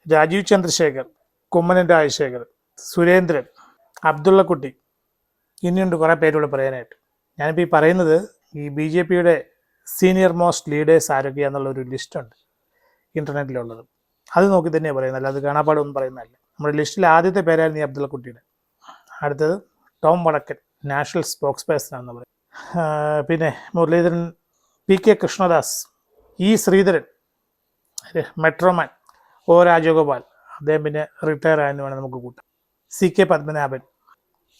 രാജീവ് ചന്ദ്രശേഖർ, കുമ്മനം രാജശേഖർ, സുരേന്ദ്രൻ, അബ്ദുള്ളക്കുട്ടി, ഇനിയുണ്ട് കുറേ പേരിവിടെ പറയാനായിട്ട്. ഞാനിപ്പോൾ ഈ പറയുന്നത് ഈ BJPയുടെ സീനിയർ മോസ്റ്റ് ലീഡേഴ്സ് ആരൊക്കെയാണെന്നുള്ളൊരു ലിസ്റ്റുണ്ട് ഇൻ്റർനെറ്റിലുള്ളത്. അത് നോക്കി തന്നെയാണ് പറയുന്നത്, അല്ലാതെ കാണാപ്പാടൊന്നും പറയുന്നതല്ല. നമ്മുടെ ലിസ്റ്റിൽ ആദ്യത്തെ പേരായിരുന്നു ഈ അബ്ദുള്ളക്കുട്ടിയുടെ. അടുത്തത് ടോം വടക്കൻ, നാഷണൽ സ്പോക്സ് പേഴ്സൺ ആണെന്ന് പറയും. പിന്നെ മുരളീധരൻ, PK കൃഷ്ണദാസ്, ശ്രീധരൻ, മെട്രോമാൻ, രാജഗോപാൽ, അദ്ദേഹം പിന്നെ റിട്ടയർ ആയെന്ന് വേണം നമുക്ക് കൂട്ടാം. CK Padmanabhan,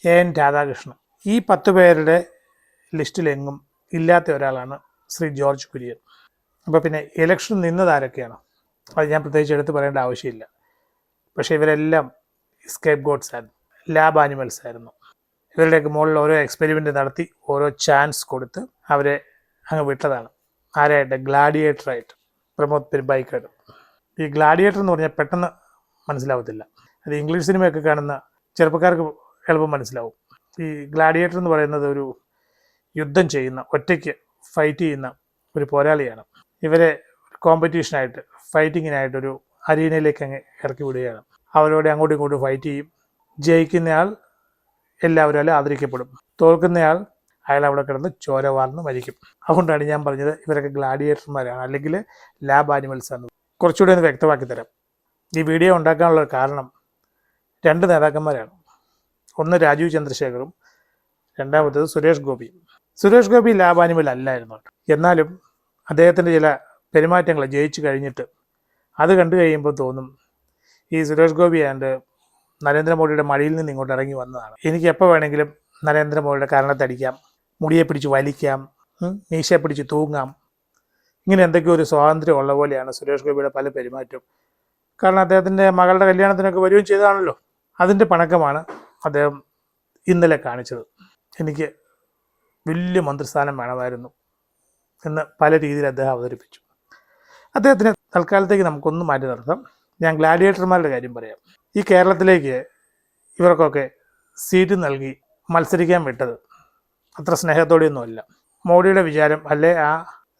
AN Radhakrishnan. ഈ 10 പേരുടെ ലിസ്റ്റിലെങ്ങും ഇല്ലാത്ത ഒരാളാണ് ശ്രീ ജോർജ് കുര്യൻ. അപ്പോൾ പിന്നെ ഇലക്ഷൻ നിന്നതാരൊക്കെയാണ് അത് ഞാൻ പ്രത്യേകിച്ച് എടുത്ത് പറയേണ്ട ആവശ്യമില്ല. പക്ഷേ ഇവരെല്ലാം സ്കേപ്പ് ഗോഡ്സ് ആയിരുന്നു, ലാബ് ആനിമൽസ് ആയിരുന്നു. ഇവരുടെയൊക്കെ മുകളിൽ ഓരോ എക്സ്പെരിമെൻ്റ് നടത്തി ഓരോ ചാൻസ് കൊടുത്ത് അവരെ അങ്ങ് വിട്ടതാണ്. ആരായിട്ട്? ഗ്ലാഡിയേറ്ററായിട്ട്, പ്രമോദ് പെരുമ്പായിക്കാട്. ഈ ഗ്ലാഡിയേറ്റർ എന്ന് പറഞ്ഞാൽ പെട്ടെന്ന് മനസ്സിലാവത്തില്ല. അത് ഇംഗ്ലീഷ് സിനിമയൊക്കെ കാണുന്ന ചെറുപ്പക്കാർക്ക് എളുപ്പം മനസ്സിലാവും. ഈ ഗ്ലാഡിയേറ്റർ എന്ന് പറയുന്നത് ഒരു യുദ്ധം ചെയ്യുന്ന, ഒറ്റയ്ക്ക് ഫൈറ്റ് ചെയ്യുന്ന ഒരു പോരാളിയാണ്. ഇവരെ കോമ്പറ്റീഷനായിട്ട്, ഫൈറ്റിങ്ങിനായിട്ടൊരു അരീനയിലേക്ക് അങ്ങ് ഇറക്കി വിടുകയാണ്. അവരോട് അങ്ങോട്ടും ഇങ്ങോട്ടും ഫൈറ്റ് ചെയ്യും. ജയിക്കുന്നയാൾ എല്ലാവരും ആദരിക്കപ്പെടും, തോൽക്കുന്നയാൾ അയാൾ അവിടെ കിടന്ന് ചോര വാർന്ന് മരിക്കും. അതുകൊണ്ടാണ് ഞാൻ പറഞ്ഞത് ഇവരൊക്കെ ഗ്ലാഡിയേറ്റർമാരാണ്, അല്ലെങ്കിൽ ലാബ് ആനിമൽസ് ആണ്. കുറച്ചുകൂടി ഒന്ന് വ്യക്തമാക്കി തരാം. ഈ വീഡിയോ ഉണ്ടാക്കാനുള്ള കാരണം 2 നേതാക്കന്മാരാണ്. ഒന്ന് രാജീവ് ചന്ദ്രശേഖറും, രണ്ടാമത്തേത് സുരേഷ് ഗോപിയും. സുരേഷ് ഗോപി ലാബ് ആനിമൽ അല്ലായിരുന്നു. എന്നാലും അദ്ദേഹത്തിൻ്റെ ചില പെരുമാറ്റങ്ങൾ ജയിച്ചു കഴിഞ്ഞിട്ട് അത് കണ്ടു കഴിയുമ്പോൾ തോന്നും ഈ സുരേഷ് ഗോപി ആണ്ട് നരേന്ദ്രമോദിയുടെ മടിയിൽ നിന്ന് ഇങ്ങോട്ട് ഇറങ്ങി വന്നതാണ്. എനിക്ക് എപ്പോൾ വേണമെങ്കിലും നരേന്ദ്രമോദിയുടെ കാരണത്തടിക്കാം, മുടിയെ പിടിച്ച് വലിക്കാം, മീശയെ പിടിച്ച് തൂങ്ങാം. ഇങ്ങനെ എന്തൊക്കെയോ ഒരു സ്വാതന്ത്ര്യം ഉള്ള പോലെയാണ് സുരേഷ് ഗോപിയുടെ പല പെരുമാറ്റവും. കാരണം അദ്ദേഹത്തിൻ്റെ മകളുടെ കല്യാണത്തിനൊക്കെ വരികയും ചെയ്തതാണല്ലോ. അതിൻ്റെ പണക്കമാണ് അദ്ദേഹം ഇന്നലെ കാണിച്ചത്. എനിക്ക് വലിയ മന്ത്രിസ്ഥാനം വേണമായിരുന്നു എന്ന് പല രീതിയിൽ അദ്ദേഹം അവതരിപ്പിച്ചു. അദ്ദേഹത്തിന് തൽക്കാലത്തേക്ക് നമുക്കൊന്നും മാറ്റി നിർത്താം. ഞാൻ ഗ്ലാഡിയേറ്റർമാരുടെ കാര്യം പറയാം. ഈ കേരളത്തിലേക്ക് ഇവർക്കൊക്കെ സീറ്റ് നൽകി മത്സരിക്കാൻ വിട്ടത് അത്ര സ്നേഹത്തോടെയൊന്നുമല്ല. മോഡിയുടെ വിചാരം, അല്ലെ ആ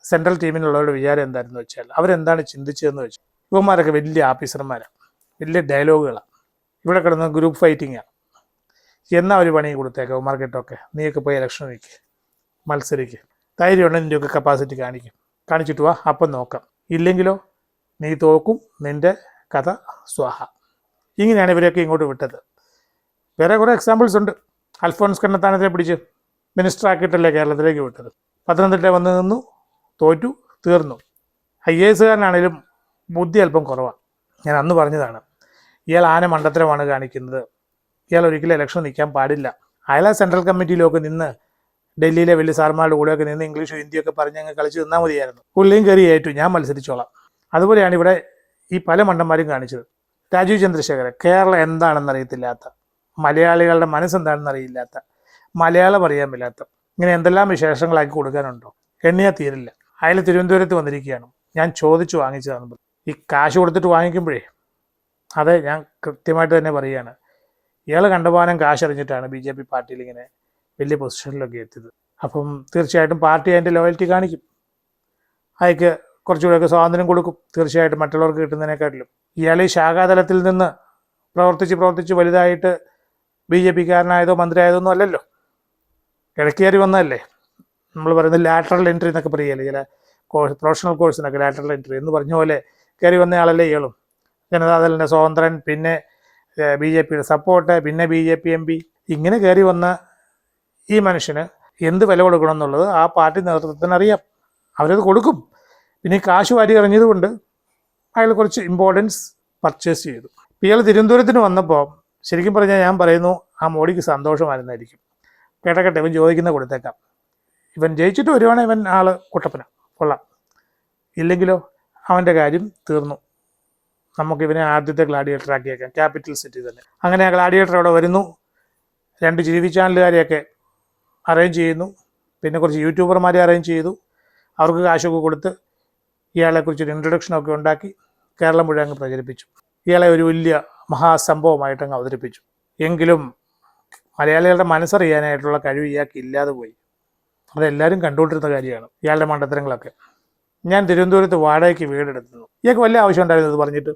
സെൻട്രൽ ടീമിനുള്ളവരുടെ വിചാരം എന്തായിരുന്നു വെച്ചാൽ, അവരെന്താണ് ചിന്തിച്ചതെന്ന് വെച്ചാൽ, ഇവന്മാരൊക്കെ വലിയ ആഫീസർമാരാണ്, വലിയ ഡയലോഗുകളാണ്, ഇവിടെ കിടന്ന് ഗ്രൂപ്പ് ഫൈറ്റിങ്ങാണ്, എന്നാൽ ഒരു പണി കൊടുത്തേക്കാം ഇവന്മാർക്കിട്ടൊക്കെ, നീയൊക്കെ പോയി ഇലക്ഷൻ വയ്ക്കുക, മത്സരിക്കുക, ധൈര്യമുണ്ടെങ്കിൽ നിൻ്റെയൊക്കെ കപ്പാസിറ്റി കാണിച്ചിട്ട് വാ, അപ്പം നോക്കാം, ഇല്ലെങ്കിലോ നീ തോക്കും, നിൻ്റെ കഥ സ്വാഹ. ഇങ്ങനെയാണ് ഇവരെയൊക്കെ ഇങ്ങോട്ട് വിട്ടത്. വേറെ കുറേ എക്സാമ്പിൾസ് ഉണ്ട്. അൽഫോൺസ് കണ്ണന്താനത്തെ പിടിച്ച് മിനിസ്റ്റർ ആക്കിയിട്ടല്ലേ കേരളത്തിലേക്ക് വിട്ടത്. പത്തനംതിട്ട വന്ന് നിന്നു, തോറ്റു, തീർന്നു. IAS കാരനാണേലും ബുദ്ധി അല്പം കുറവാണ്. ഞാൻ അന്ന് പറഞ്ഞതാണ്, ഇയാൾ ആന മണ്ടത്തരമാണ് കാണിക്കുന്നത്, ഇയാൾ ഒരിക്കലും ഇലക്ഷൻ നിൽക്കാൻ പാടില്ല. അയാളെ സെൻട്രൽ കമ്മിറ്റിയിലൊക്കെ നിന്ന് ഡൽഹിയിലെ വലിയ സാർമാരുടെ കൂടെയൊക്കെ നിന്ന് ഇംഗ്ലീഷും ഹിന്ദിയൊക്കെ പറഞ്ഞ് അങ്ങ് കളിച്ച് നിന്നാൽ മതിയായിരുന്നു. പുള്ളിയും കയറി ഏറ്റു, ഞാൻ മത്സരിച്ചോളാം. അതുപോലെയാണ് ഇവിടെ ഈ പല മണ്ടന്മാരും കാണിച്ചത്. രാജീവ് ചന്ദ്രശേഖരൻ കേരളം എന്താണെന്ന് അറിയത്തില്ലാത്ത, മലയാളികളുടെ മനസ്സെന്താണെന്ന് അറിയില്ലാത്ത, മലയാളം അറിയാൻ മേലാത്ത, ഇങ്ങനെ എന്തെല്ലാം വിശേഷങ്ങളാക്കി കൊടുക്കാനുണ്ടോ, എണ്ണിയാൽ തീരില്ല. അയാൾ തിരുവനന്തപുരത്ത് വന്നിരിക്കുകയാണ്. ഞാൻ ചോദിച്ചു വാങ്ങിച്ചതാണ്. ഈ കാശ് കൊടുത്തിട്ട് വാങ്ങിക്കുമ്പോഴേ, അതെ ഞാൻ കൃത്യമായിട്ട് തന്നെ പറയുകയാണ്, ഇയാൾ കണ്ടമാനം കാശ് അറിഞ്ഞിട്ടാണ് BJP പാർട്ടിയിൽ ഇങ്ങനെ വലിയ പൊസിഷനിലൊക്കെ എത്തിയത്. അപ്പം തീർച്ചയായിട്ടും പാർട്ടി അതിൻ്റെ ലോയൽറ്റി കാണിക്കും, അയാൾക്ക് കുറച്ചുകൂടെയൊക്കെ സ്വാതന്ത്ര്യം കൊടുക്കും, തീർച്ചയായിട്ടും മറ്റുള്ളവർക്ക് കിട്ടുന്നതിനെക്കാട്ടിലും. ഇയാൾ ഈ ശാഖാതലത്തിൽ നിന്ന് പ്രവർത്തിച്ച് വലുതായിട്ട് BJPക്കാരനായതോ മന്ത്രിയായതോ ഒന്നും അല്ലല്ലോ, ഇടയ്ക്ക് കയറി വന്നതല്ലേ. നമ്മൾ പറയുന്നത് ലാറ്ററൽ എൻട്രി എന്നൊക്കെ പറയുകയല്ലേ, ചില പ്രൊഫഷണൽ കോഴ്സിനൊക്കെ ലാറ്ററൽ എൻട്രി എന്ന് പറഞ്ഞ പോലെ കയറി വന്ന ആളല്ലേ ഇയാളും. ജനതാദളിൻ്റെ സ്വതന്ത്രൻ, പിന്നെ BJPയുടെ സപ്പോർട്ട്, പിന്നെ BJP MP, ഇങ്ങനെ കയറി വന്ന ഈ മനുഷ്യന് എന്ത് വില കൊടുക്കണം എന്നുള്ളത് ആ പാർട്ടി നേതൃത്വത്തിന് അറിയാം, അവരത് കൊടുക്കും. പിന്നെ ഈ കാശ് വാരി എറിഞ്ഞതുകൊണ്ട് അയാൾ കുറച്ച് ഇമ്പോർട്ടൻസ് പർച്ചേസ് ചെയ്തു. ഇയാൾ തിരുവനന്തപുരത്തിന് വന്നപ്പോൾ ശരിക്കും പറഞ്ഞാൽ ഞാൻ പറയുന്നു, ആ മോഡിക്ക് സന്തോഷമായിരുന്നായിരിക്കും. കേട്ടക്കട്ടെ, ഇവൻ ചോദിക്കുന്ന കൊടുത്തേക്കാം. ഇവൻ ജയിച്ചിട്ട് വരുവാണെങ്കിൽ ഇവൻ ആൾ കുട്ടപ്പന കൊള്ളാം, ഇല്ലെങ്കിലോ അവൻ്റെ കാര്യം തീർന്നു. നമുക്കിവനെ ആദ്യത്തെ ഗ്ലാഡിയേറ്റർ ആക്കിയേക്കാം, ക്യാപിറ്റൽ സിറ്റി തന്നെ. അങ്ങനെ ആ ഗ്ലാഡിയേറ്റർ അവിടെ വരുന്നു, 2 TV ചാനലുകാരെയൊക്കെ അറേഞ്ച് ചെയ്യുന്നു, പിന്നെ കുറച്ച് യൂട്യൂബർമാരെ അറേഞ്ച് ചെയ്തു, അവർക്ക് കാശൊക്കെ കൊടുത്ത് ഇയാളെക്കുറിച്ചൊരു ഇൻട്രൊഡക്ഷനൊക്കെ ഉണ്ടാക്കി കേരളം മുഴുവൻ അങ്ങ് പ്രചരിപ്പിച്ചു. ഇയാളെ ഒരു വലിയ മഹാസംഭവമായിട്ട് അങ്ങ് അവതരിപ്പിച്ചു. എങ്കിലും മലയാളികളുടെ മനസ്സറിയാനായിട്ടുള്ള കഴിവ് ഇയാൾക്ക് ഇല്ലാതെ പോയി. അതെല്ലാവരും കണ്ടുകൊണ്ടിരുന്ന കാര്യമാണ് ഇയാളുടെ മണ്ടത്തരങ്ങളൊക്കെ. ഞാൻ തിരുവനന്തപുരത്ത് വാടകയ്ക്ക് വീടെടുത്തു. ഇയാൾക്ക് വലിയ ആവശ്യം ഉണ്ടായിരുന്നു ഇത് പറഞ്ഞിട്ട്.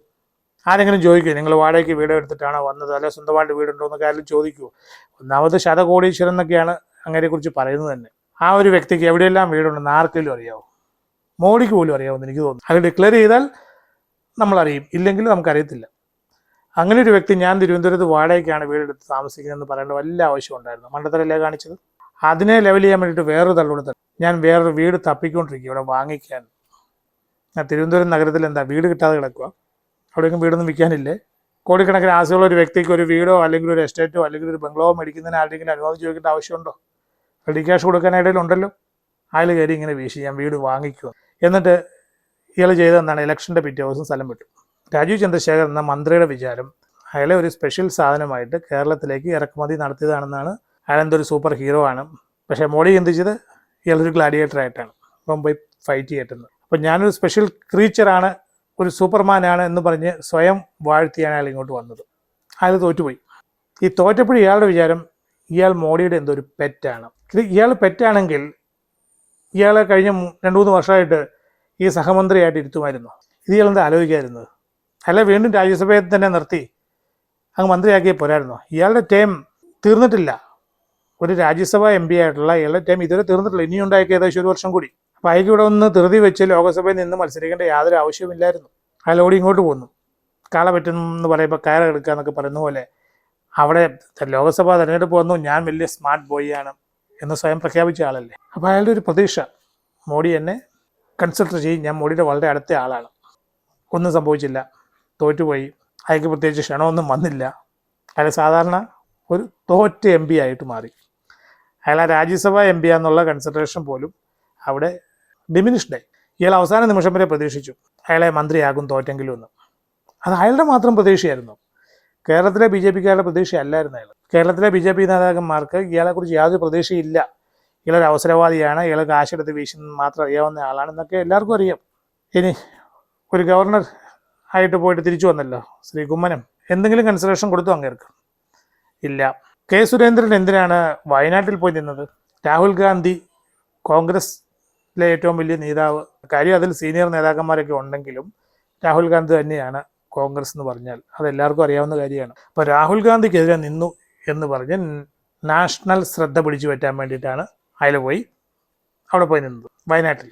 ആരെങ്കിലും ചോദിക്കുമോ നിങ്ങൾ വാടകയ്ക്ക് വീട് എടുത്തിട്ടാണോ വന്നത്, അല്ലെങ്കിൽ സ്വന്തമായിട്ട് വീടുണ്ടോ എന്നൊക്കെ ആരെങ്കിലും ചോദിക്കുമോ? ഒന്നാമത് ശതകോടീശ്വരൻ എന്നൊക്കെയാണ് അങ്ങനെക്കുറിച്ച് പറയുന്നത് തന്നെ. ആ ഒരു വ്യക്തിക്ക് എവിടെയെല്ലാം വീടുണ്ടെന്ന് ആർക്കെങ്കിലും അറിയാമോ? മോഡിക്ക് പോലും അറിയാമെന്ന് എനിക്ക് തോന്നുന്നു. അത് ഡിക്ലെയർ ചെയ്താൽ നമ്മളറിയും, ഇല്ലെങ്കിൽ നമുക്കറിയത്തില്ല. അങ്ങനെ ഒരു വ്യക്തി ഞാൻ തിരുവനന്തപുരത്ത് വാടകയ്ക്കാണ് വീടെടുത്ത് താമസിക്കുന്നതെന്ന് പറയേണ്ട വല്ല ആവശ്യം ഉണ്ടായിരുന്നു? മണ്ടത്തരല്ലേ കാണിച്ചത്? അതിനെ ലെവൽ ചെയ്യാൻ വേണ്ടിയിട്ട് വേറൊരു തള്ളുകൊടുത്ത ഞാൻ വേറൊരു വീട് തപ്പിക്കൊണ്ടിരിക്കുക ഇവിടെ വാങ്ങിക്കാൻ. ഞാൻ തിരുവനന്തപുരം നഗരത്തിൽ എന്താ വീട് കിട്ടാതെ കിടക്കുക? അവിടെയൊന്നും വീടൊന്നും വിൽക്കാനില്ലേ? കോടിക്കണക്കിന് ആശയുള്ള ഒരു വ്യക്തിക്ക് ഒരു വീടോ അല്ലെങ്കിൽ ഒരു എസ്റ്റേറ്റോ അല്ലെങ്കിൽ ഒരു ബംഗ്ലാവോ മേടിക്കുന്നതിന് ആരുടെയെങ്കിലും അനുവാദം ചോദിക്കേണ്ട ആവശ്യമുണ്ടോ? റെഡി ക്യാഷ് കൊടുക്കാൻ ഇടയിലുണ്ടല്ലോ. അയാൾ കയറി ഇങ്ങനെ വീശി ഞാൻ വീട് വാങ്ങിക്കുക. എന്നിട്ട് ഇയാൾ ചെയ്തതെന്താണ്? ഇലക്ഷൻ്റെ പിറ്റേ ദിവസം സ്ഥലം വിട്ടു. രാജീവ് ചന്ദ്രശേഖർ എന്ന മന്ത്രിയുടെ വിചാരം അയാളെ ഒരു സ്പെഷ്യൽ സാധനമായിട്ട് കേരളത്തിലേക്ക് ഇറക്കുമതി നടത്തിയതാണെന്നാണ്. അയാളെന്തൊരു സൂപ്പർ ഹീറോ ആണ്. പക്ഷേ മോഡി ചിന്തിച്ചത് ഇയാളൊരു ഗ്ലാഡിയേറ്റർ ആയിട്ടാണ്. അപ്പം പോയി ഫൈറ്റ് ചെയ്തിട്ടുന്നത്. അപ്പം ഞാനൊരു സ്പെഷ്യൽ ക്രീച്ചറാണ്, ഒരു സൂപ്പർമാനാണ് എന്ന് പറഞ്ഞ് സ്വയം വാഴ്ത്തിയാണ് അയാൾ ഇങ്ങോട്ട് വന്നത്. അയാൾ തോറ്റുപോയി. ഈ തോറ്റപ്പോഴും ഇയാളുടെ വിചാരം ഇയാൾ മോഡിയുടെ എന്തോ ഒരു പെറ്റാണ്. ഇയാൾ പെറ്റാണെങ്കിൽ ഇയാളെ കഴിഞ്ഞ 2-3 വർഷമായിട്ട് ഈ സഹമന്ത്രിയായിട്ട് ഇരുത്തുമായിരുന്നു. ഇത് ഇയാളെന്താ ആലോചിക്കാതിരുന്നത്? അല്ല വീണ്ടും രാജ്യസഭയിൽ തന്നെ നിർത്തി അങ്ങ് മന്ത്രിയാക്കിയേ പോരായിരുന്നോ? ഇയാളുടെ ടൈം തീർന്നിട്ടില്ല. ഒരു രാജ്യസഭ MP ആയിട്ടുള്ള ഇയാളുടെ ടൈം ഇതുവരെ തീർന്നിട്ടില്ല. ഇനിയും ഉണ്ടാക്കി ഏകദേശം 1 വർഷം കൂടി. അപ്പോൾ അയാൾക്ക് ഇവിടെ ഒന്ന് ധൃതി വെച്ച് ലോകസഭയിൽ നിന്ന് മത്സരിക്കേണ്ട യാതൊരു ആവശ്യമില്ലായിരുന്നു. അയാൾ ഓടി ഇങ്ങോട്ട് പോന്നു. കാള പറ്റുന്നെന്ന് പറയുമ്പോൾ കയറ എടുക്കുക എന്നൊക്കെ പറയുന്ന പോലെ അവിടെ ലോകസഭാ തെരഞ്ഞെടുപ്പ് വന്നു, ഞാൻ വലിയ സ്മാർട്ട് ബോയ് ആണ് എന്ന് സ്വയം പ്രഖ്യാപിച്ച ആളല്ലേ. അപ്പോൾ അയാളുടെ ഒരു പ്രതീക്ഷ മോഡി എന്നെ കൺസിഡർ ചെയ്യും, ഞാൻ മോഡിയുടെ വളരെ അടുത്ത ആളാണ്. ഒന്നും സംഭവിച്ചില്ല, തോറ്റുപോയി. അയാൾക്ക് പ്രത്യേകിച്ച് ക്ഷണമൊന്നും വന്നില്ല. അയാൾ സാധാരണ ഒരു തോറ്റ MP ആയിട്ട് മാറി. അയാൾ ആ രാജ്യസഭാ MP എന്നുള്ള കൺസിഡറേഷൻ പോലും അവിടെ ഡിമിനിഷ്ഡായി. ഇയാൾ അവസാന നിമിഷം വരെ പ്രതീക്ഷിച്ചു അയാളെ മന്ത്രിയാകും തോറ്റെങ്കിലും ഒന്ന്. അത് അയാളുടെ മാത്രം പ്രതീക്ഷയായിരുന്നു. കേരളത്തിലെ BJPക്കാരുടെ പ്രതീക്ഷയല്ലായിരുന്നു അയാൾ. കേരളത്തിലെ BJP നേതാക്കന്മാർക്ക് ഇയാളെക്കുറിച്ച് യാതൊരു പ്രതീക്ഷയില്ല. ഇയാളൊരു അവസരവാദിയാണ്, ഇയാൾ കാശെടുത്ത് വീശുന്നത് മാത്രം അറിയാവുന്ന ആളാണെന്നൊക്കെ എല്ലാവർക്കും അറിയാം. ഇനി ഒരു ഗവർണർ ആയിട്ട് പോയിട്ട് തിരിച്ചു വന്നല്ലോ ശ്രീ കുമ്മനം, എന്തെങ്കിലും കൺസിഡറേഷൻ കൊടുത്തു അങ്ങേർക്ക്? ഇല്ല. കെ സുരേന്ദ്രൻ എന്തിനാണ് വയനാട്ടിൽ പോയി നിന്നത്? രാഹുൽ ഗാന്ധി കോൺഗ്രസിലെ ഏറ്റവും വലിയ നേതാവ്, കാര്യം അതിൽ സീനിയർ നേതാക്കന്മാരൊക്കെ ഉണ്ടെങ്കിലും രാഹുൽ ഗാന്ധി തന്നെയാണ് കോൺഗ്രസ് എന്ന് പറഞ്ഞാൽ അതെല്ലാവർക്കും അറിയാവുന്ന കാര്യമാണ്. അപ്പോൾ രാഹുൽ ഗാന്ധിക്കെതിരെ നിന്നു എന്ന് പറഞ്ഞ് നാഷണൽ ശ്രദ്ധ പിടിച്ചു പറ്റാൻ വേണ്ടിയിട്ടാണ് അയാൾ പോയി അവിടെ പോയി നിന്നത് വയനാട്ടിൽ.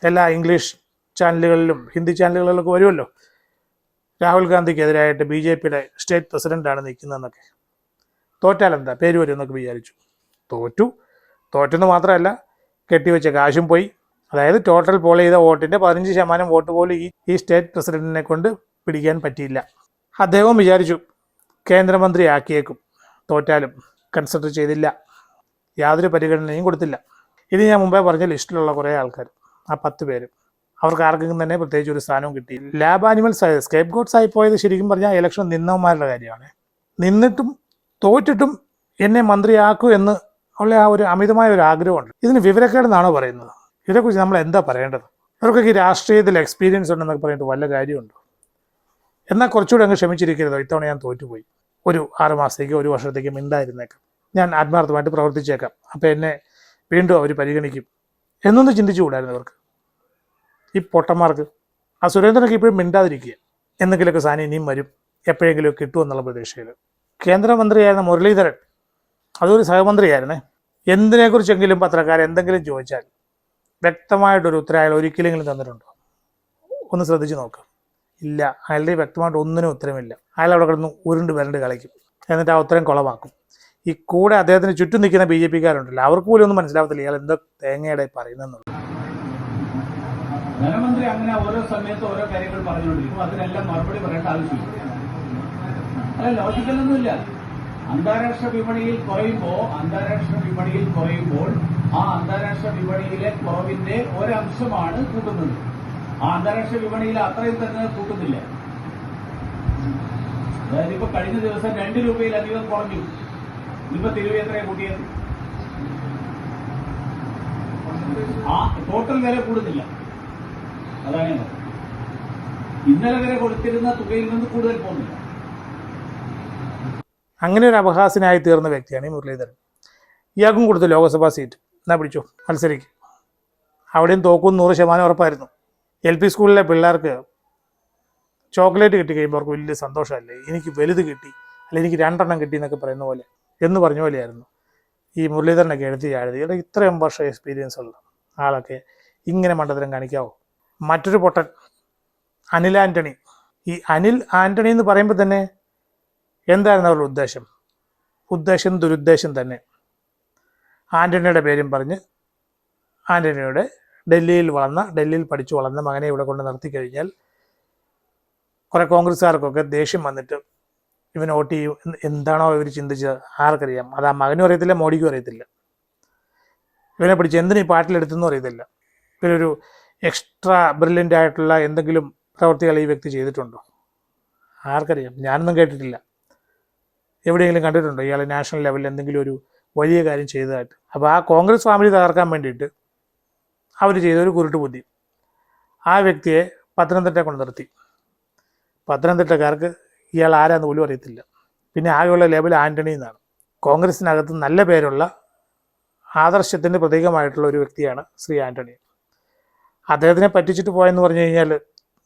എല്ലാ ഇംഗ്ലീഷ് ചാനലുകളിലും ഹിന്ദി ചാനലുകളിലൊക്കെ വരുമല്ലോ, രാഹുൽ ഗാന്ധിക്കെതിരായിട്ട് BJPയുടെ സ്റ്റേറ്റ് പ്രസിഡൻ്റാണ് നിൽക്കുന്നതെന്നൊക്കെ. തോറ്റാലെന്താ പേര് വരും എന്നൊക്കെ വിചാരിച്ചു. തോറ്റെന്ന് മാത്രമല്ല, കെട്ടിവെച്ച കാശും പോയി. അതായത് ടോട്ടൽ പോൾ ചെയ്ത വോട്ടിൻ്റെ 15% വോട്ട് പോലും ഈ സ്റ്റേറ്റ് പ്രസിഡന്റിനെ കൊണ്ട് പിടിക്കാൻ പറ്റിയില്ല. അദ്ദേഹവും വിചാരിച്ചു കേന്ദ്രമന്ത്രി ആക്കിയേക്കും, തോറ്റാലും കൺസിഡർ ചെയ്തില്ല, യാതൊരു പരിഗണനയും കൊടുത്തില്ല. ഇത് ഞാൻ മുമ്പേ പറഞ്ഞ ലിസ്റ്റിലുള്ള കുറേ ആൾക്കാർ, ആ 10 പേര്, അവർക്ക് ആർക്കെങ്കിലും തന്നെ പ്രത്യേകിച്ച് ഒരു സ്ഥാനവും കിട്ടിയില്ല. ലാബ് ആനിമൽസ് ആയത് സ്കേപ്പ് ഗോഡ്സ് ആയി പോയത് ശരിക്കും പറഞ്ഞാൽ ഇലക്ഷൻ നിന്നവന്മാരുടെ കാര്യമാണ്. നിന്നിട്ടും തോറ്റിട്ടും എന്നെ മന്ത്രിയാക്കൂ എന്ന് ഉള്ള ആ ഒരു അമിതമായ ഒരു ആഗ്രഹമുണ്ട്. ഇതിന് വിവരക്കേടെന്നാണോ പറയുന്നത്? ഇതിനെക്കുറിച്ച് നമ്മൾ എന്താ പറയേണ്ടത്? അവർക്കൊക്കെ ഈ രാഷ്ട്രീയത്തിൽ എക്സ്പീരിയൻസ് ഉണ്ടെന്നൊക്കെ പറഞ്ഞിട്ട് വല്ല കാര്യമുണ്ടോ? എന്നാൽ കുറച്ചുകൂടി അങ്ങ് ക്ഷമിച്ചിരിക്കരുതോ? ഇത്തവണ ഞാൻ തോറ്റുപോയി, ഒരു 6 മാസത്തേക്ക് 1 വർഷത്തേക്ക് മിണ്ടായിരുന്നേക്കാം, ഞാൻ ആത്മാർത്ഥമായിട്ട് പ്രവർത്തിച്ചേക്കാം, അപ്പോൾ എന്നെ വീണ്ടും അവർ പരിഗണിക്കും എന്നൊന്ന് ചിന്തിച്ചുകൂടായിരുന്നു അവർക്ക്, ഈ പൊട്ടന്മാർക്ക്? ആ സുരേന്ദ്രനൊക്കെ ഇപ്പോഴും മിണ്ടാതിരിക്കുക, എന്തെങ്കിലുമൊക്കെ സാധനം ഇനിയും വരും, എപ്പോഴെങ്കിലും കിട്ടുമെന്നുള്ള പ്രതീക്ഷയിൽ. കേന്ദ്രമന്ത്രിയായിരുന്ന മുരളീധരൻ, അതൊരു സഹമന്ത്രിയായിരുന്നേ. എന്തിനെക്കുറിച്ചെങ്കിലും പത്രക്കാർ എന്തെങ്കിലും ചോദിച്ചാൽ വ്യക്തമായിട്ടൊരു ഉത്തരം അയാൾ ഒരിക്കലെങ്കിലും തന്നിട്ടുണ്ടോ? ഒന്ന് ശ്രദ്ധിച്ച് നോക്കുക. ഇല്ല, അയാളുടെ വ്യക്തമായിട്ട് ഒന്നിനും ഉത്തരമില്ല. അയാൾ അവിടെ കിടന്ന് ഉരുണ്ട് വരണ്ട് കളിക്കും, എന്നിട്ട് ആ ഉത്തരം കുളമാക്കും. ഈ കൂടെ അദ്ദേഹത്തിന് ചുറ്റും നിൽക്കുന്ന BJPക്കാരുണ്ടല്ലോ, അവർക്ക് പോലും ഒന്നും മനസ്സിലാവത്തില്ല ഇയാൾ എന്താ തേങ്ങയുടെ പറയുന്നതെന്നുള്ളത്. ധനമന്ത്രി അങ്ങനെ ഓരോ സമയത്ത് ഓരോ കാര്യങ്ങൾ പറഞ്ഞുകൊണ്ടിരിക്കും, അതിനെല്ലാം മറുപടി പറയേണ്ട ആവശ്യമില്ല. അല്ല, ലോജിക്കലൊന്നുമില്ല. അന്താരാഷ്ട്ര വിപണിയിൽ കുറയുമ്പോൾ ആ അന്താരാഷ്ട്ര വിപണിയിലെ കുറവിന്റെ ഒരംശമാണ് കൂട്ടുന്നത്. ആ അന്താരാഷ്ട്ര വിപണിയിൽ അത്രയും തന്നെ കൂട്ടുന്നില്ല. അതായത് ഇപ്പൊ കഴിഞ്ഞ ദിവസം 2 രൂപയിലധികം കുറഞ്ഞു. ഇപ്പൊ തിരുവ എത്രയാണ് കൂട്ടിയത്? ആ ടോട്ടൽ വില കൂടുന്നില്ല. അതാണ് ഇന്നലെ വരെ കൊടുത്തിരുന്ന തുകയിൽ നിന്ന് കൂടുതൽ പോകുന്നില്ല. അങ്ങനെ ഒരു അപഹാസ്യനായി തീർന്ന വ്യക്തിയാണ് ഈ മുരളീധരൻ. ഇയാൾക്കും കൊടുത്തു ലോക്സഭാ സീറ്റ്, എന്നാ പിടിച്ചു മത്സരിക്കും. അവിടെയും തോക്കും 100% ഉറപ്പായിരുന്നു. LP സ്കൂളിലെ പിള്ളേർക്ക് ചോക്ലേറ്റ് കിട്ടി കഴിയുമ്പോൾ അവർക്ക് വലിയ സന്തോഷമല്ലേ, എനിക്ക് വലുത് കിട്ടി, അല്ലെങ്കിൽ എനിക്ക് 2 കിട്ടി എന്നൊക്കെ പറയുന്ന പോലെ എന്ന് പറഞ്ഞ പോലെയായിരുന്നു ഈ മുരളീധരനൊക്കെ എടുത്ത് ചാടുന്നത്. ഇവിടെ ഇത്രയും വർഷം എക്സ്പീരിയൻസ് ഉള്ള ആളൊക്കെ ഇങ്ങനെ മണ്ടത്തരം കാണിക്കാവോ? മറ്റൊരു പൊട്ടൻ അനിൽ ആൻ്റണി. ഈ അനിൽ ആൻ്റണി എന്ന് പറയുമ്പോൾ തന്നെ എന്തായിരുന്നു അവരുടെ ഉദ്ദേശം ദുരുദ്ദേശം തന്നെ. ആൻ്റണിയുടെ പേരും പറഞ്ഞ് ആൻ്റണിയുടെ ഡൽഹിയിൽ പഠിച്ചു വളർന്ന മകനെ ഇവിടെ കൊണ്ട് നിർത്തി കഴിഞ്ഞാൽ കുറേ കോൺഗ്രസ്സുകാർക്കൊക്കെ ദേഷ്യം വന്നിട്ട് ഇവൻ വോട്ട് ചെയ്യും. എന്താണോ ഇവർ ചിന്തിച്ചത് ആർക്കറിയാം. അത് ആ മകനും അറിയത്തില്ല, മോഡിക്കും അറിയത്തില്ല. ഇവനെ പിടിച്ച് എന്തിനീ പാട്ടിലെടുത്തെന്നും അറിയത്തില്ല. ഇവരൊരു എക്സ്ട്രാ ബ്രില്യൻ്റ് ആയിട്ടുള്ള എന്തെങ്കിലും പ്രവർത്തികൾ ഈ വ്യക്തി ചെയ്തിട്ടുണ്ടോ? ആർക്കറിയാം. ഞാനൊന്നും കേട്ടിട്ടില്ല. എവിടെയെങ്കിലും കണ്ടിട്ടുണ്ടോ ഇയാൾ നാഷണൽ ലെവലിൽ എന്തെങ്കിലും ഒരു വലിയ കാര്യം ചെയ്തതായിട്ട്? അപ്പോൾ ആ കോൺഗ്രസ് ഫാമിലി തകർക്കാൻ വേണ്ടിയിട്ട് അവർ ചെയ്തൊരു കുരുട്ട് ബുദ്ധി. ആ വ്യക്തിയെ പത്തനംതിട്ട കൊണ്ട് നിർത്തി. പത്തനംതിട്ടക്കാർക്ക് ഇയാൾ ആരാന്ന് പോലും അറിയത്തില്ല. പിന്നെ ആകെയുള്ള ലേബൽ ആൻ്റണി എന്നാണ്. കോൺഗ്രസിനകത്ത് നല്ല പേരുള്ള ആദർശത്തിൻ്റെ പ്രതീകമായിട്ടുള്ള ഒരു വ്യക്തിയാണ് ശ്രീ ആൻ്റണി. അദ്ദേഹത്തിനെ പറ്റിച്ചിട്ട് പോയെന്ന് പറഞ്ഞു കഴിഞ്ഞാൽ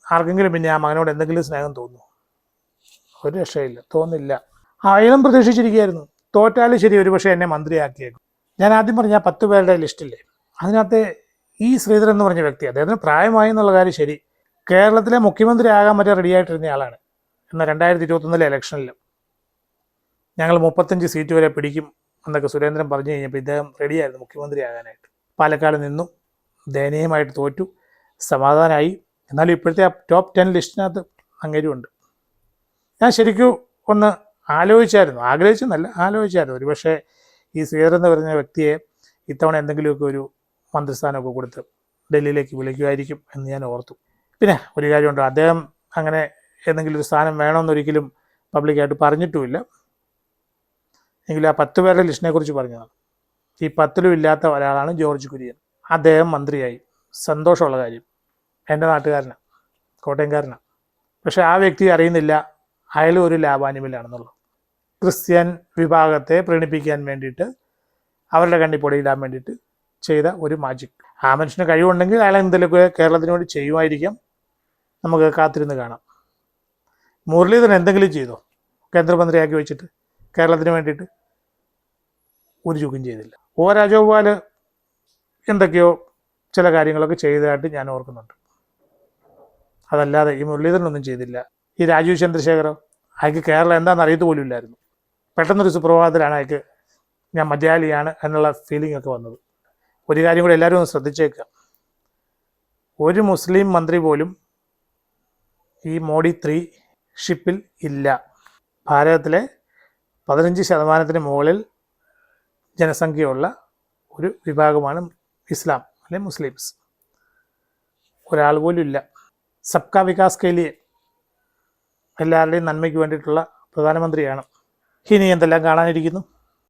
ആർക്കെങ്കിലും പിന്നെ ആ മകനോട് എന്തെങ്കിലും സ്നേഹം തോന്നുന്നു? ഒരു രക്ഷയില്ല, തോന്നില്ല. അയാളും പ്രതീക്ഷിച്ചിരിക്കുകയായിരുന്നു, തോറ്റാലും ശരി ഒരുപക്ഷെ എന്നെ മന്ത്രിയാക്കിയേക്കും. ഞാൻ ആദ്യം പറഞ്ഞ ആ 10 പേരുടെ ലിസ്റ്റില്ലേ, അതിനകത്ത് ഈ ശ്രീധരൻ എന്ന് പറഞ്ഞ വ്യക്തി, അദ്ദേഹത്തിന് പ്രായമായി എന്നുള്ള കാര്യം ശരി, കേരളത്തിലെ മുഖ്യമന്ത്രി ആകാൻ പറ്റിയ റെഡിയായിട്ടിരുന്ന ആളാണ്. എന്നാൽ 2021 ഇലക്ഷനിൽ ഞങ്ങൾ 35 സീറ്റ് വരെ പിടിക്കും എന്നൊക്കെ സുരേന്ദ്രൻ പറഞ്ഞു കഴിഞ്ഞപ്പോൾ ഇദ്ദേഹം റെഡിയായിരുന്നു മുഖ്യമന്ത്രി ആകാനായിട്ട്. പാലക്കാട് നിന്നു, ദയനീയമായിട്ട് തോറ്റു, സമാധാനമായി. എന്നാലും ഇപ്പോഴത്തെ ആ ടോപ്പ് 10 ലിസ്റ്റിനകത്ത് അങ്ങേരുമുണ്ട്. ഞാൻ ശരിക്കും ഒന്ന് ആലോചിച്ചായിരുന്നു ഒരുപക്ഷെ ഈ ശ്രീധരൻ എന്ന് പറഞ്ഞ വ്യക്തിയെ ഇത്തവണ എന്തെങ്കിലുമൊക്കെ ഒരു മന്ത്രിസ്ഥാനമൊക്കെ കൊടുത്ത് ഡൽഹിയിലേക്ക് വിളിക്കുമായിരിക്കും എന്ന് ഞാൻ ഓർത്തു. പിന്നെ ഒരു കാര്യമുണ്ട്, അദ്ദേഹം അങ്ങനെ എന്തെങ്കിലും ഒരു സ്ഥാനം വേണമെന്നൊരിക്കലും പബ്ലിക്കായിട്ട് പറഞ്ഞിട്ടുമില്ല. എങ്കിലും ആ 10 പേരുടെ ലിസ്റ്റിനെ കുറിച്ച് പറഞ്ഞതാണ്. ഈ 10ലും ഇല്ലാത്ത ഒരാളാണ് ജോർജ് കുര്യൻ. അദ്ദേഹം മന്ത്രിയായി, സന്തോഷമുള്ള കാര്യം. എൻ്റെ നാട്ടുകാരനാണ്, കോട്ടയംകാരനാണ്. പക്ഷേ ആ വ്യക്തി അറിയുന്നില്ല അയാളും ഒരു ലാബാനിമലാണെന്നുള്ളത്. ക്രിസ്ത്യൻ വിഭാഗത്തെ പ്രീണിപ്പിക്കാൻ വേണ്ടിയിട്ട്, അവരുടെ കണ്ണിൽ പൊടിയിടാൻ വേണ്ടിയിട്ട് ചെയ്ത ഒരു മാജിക്. ആ മനുഷ്യന് കഴിവുണ്ടെങ്കിൽ അയാൾ എന്തെങ്കിലുമൊക്കെ കേരളത്തിന് വേണ്ടി ചെയ്യുമായിരിക്കാം. നമുക്ക് കാത്തിരുന്ന് കാണാം. മുരളീധരൻ എന്തെങ്കിലും ചെയ്തോ കേന്ദ്രമന്ത്രിയാക്കി വെച്ചിട്ട് കേരളത്തിന് വേണ്ടിയിട്ട്? ഒരു ചുക്കും ചെയ്തില്ല. ഒ രാജഗോപാൽ എന്തൊക്കെയോ ചില കാര്യങ്ങളൊക്കെ ചെയ്തതായിട്ട് ഞാൻ ഓർക്കുന്നുണ്ട്. അതല്ലാതെ ഈ മുരളീധരനൊന്നും ചെയ്തില്ല. ഈ രാജീവ് ചന്ദ്രശേഖരോ, അയാൾക്ക് കേരളം എന്താണെന്ന് അറിയത്ത് പോലും ഇല്ലായിരുന്നു. പെട്ടെന്നൊരു സുപ്രഭാതത്തിലാണ് അയാൾക്ക് ഞാൻ മലയാളിയാണ് എന്നുള്ള ഫീലിംഗ് ഒക്കെ വന്നത്. ഒരു കാര്യം കൂടെ എല്ലാവരും ഒന്ന് ശ്രദ്ധിച്ചേക്കുക, ഒരു മുസ്ലിം മന്ത്രി പോലും ഈ മോഡി 3 ഷിപ്പിൽ ഇല്ല. ഭാരതത്തിലെ 15% മുകളിൽ ജനസംഖ്യയുള്ള ഒരു വിഭാഗമാണ് ഇസ്ലാം അല്ലെ മുസ്ലിംസ്. ഒരാൾ പോലും ഇല്ല. സബ്കാ വികാസ് കെ ലിയെ, എല്ലാവരുടെയും നന്മയ്ക്ക് വേണ്ടിയിട്ടുള്ള പ്രധാനമന്ത്രിയാണ്. ഇനി എന്തെല്ലാം കാണാനിരിക്കുന്നു.